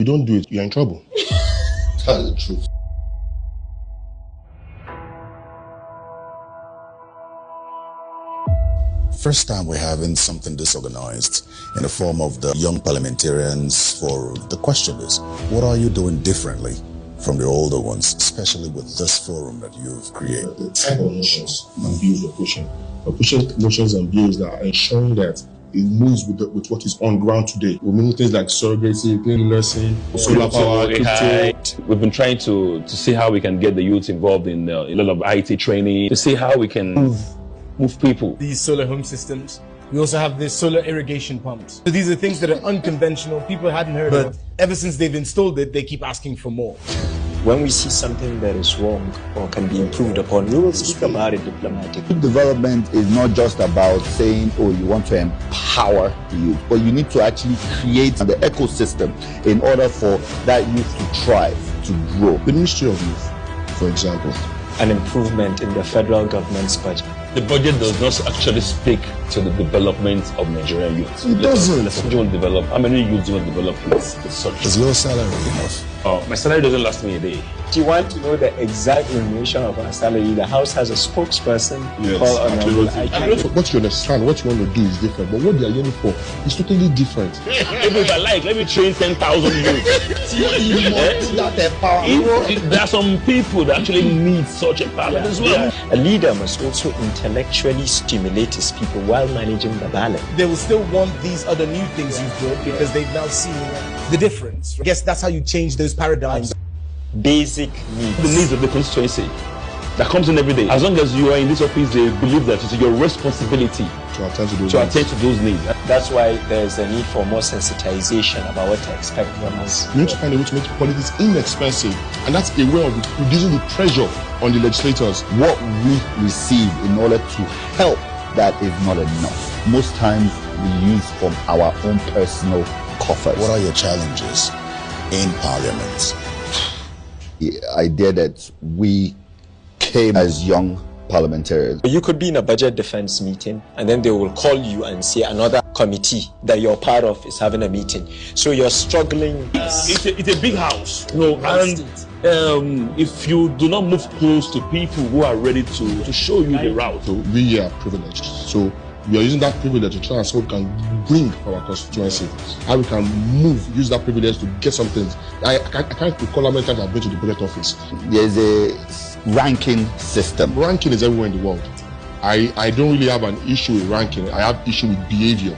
You don't do it, you're in trouble. That's the truth. First time we're having something disorganized in the form of the Young Parliamentarians Forum. The question is, what are you doing differently from the older ones, especially with this forum that you've created? The type of motions and bills we're pushing. We're pushing motions and bills that are ensuring that it moves with what is on ground today. We're meaning things like surrogacy, clean nursing, solar power, crypto. We've been trying to see how we can get the youth involved in a lot of IT training, to see how we can move people. These solar home systems. We also have the solar irrigation pumps. So these are things that are unconventional, people hadn't heard of. Ever since they've installed it, they keep asking for more. When we see something that is wrong or can be improved upon, we will speak about it diplomatically. Development is not just about saying, oh, you want to empower youth, but you need to actually create the ecosystem in order for that youth to thrive, to grow. The Ministry of Youth, for example. An improvement in the federal government's budget. The budget does not actually speak to the development of Nigerian youth. It doesn't. How many youths do you want to develop with such? Is your salary enough? My salary doesn't last me a day. Do you want to know the exact remuneration of our salary? The House has a spokesperson called Honorable Alao-Akala. What you understand, what you want to do is different, but what they are yearning for is totally different. If I like, let me train 10,000 youths. There are some people that actually need such empowerment as well. A leader must also intellectually stimulate his people while managing the balance. They will still want these other new things you've brought because they've now seen the difference. I guess that's how you change those paradigms. Basic needs. The needs of the constituency that comes in every day. As long as you are in this office, they believe that it's your responsibility to attend to those needs. That's why there's a need for more sensitization about what to expect from us. We need to find a way to make politics inexpensive, and that's a way of reducing the pressure on the legislators. What we receive in order to help, that is not enough. Most times we use from our own personal coffers. What are your challenges in Parliament? The idea that we came as young parliamentarians. You could be in a budget defense meeting and then they will call you and say another committee that you're part of is having a meeting. So you're struggling. It's a big house, and if you do not move close to people who are ready to show you the route. So we are privileged. So we are using that privilege to try and see what we can bring for our constituency. How we can use that privilege to get something. I can't recall how many times I've been to the budget office. There's a ranking system. Ranking is everywhere in the world. I don't really have an issue with ranking. I have issue with behavior.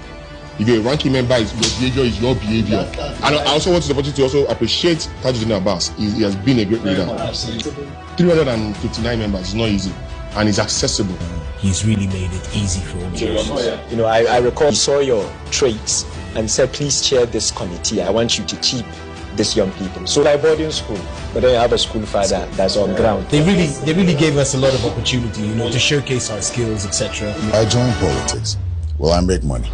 If you're a ranking member, your behavior is your behavior. And I also want to also appreciate Tajuddin Abbas. He has been a great leader. 359 members is not easy, and it's accessible. He's really made it easy for me. You know, I recall he saw your traits and said, please chair this committee. I want you to keep these young people. So like boarding school, but then you have a school father that's on ground. They really gave us a lot of opportunity, to showcase our skills, etc. I joined politics. Will I make money?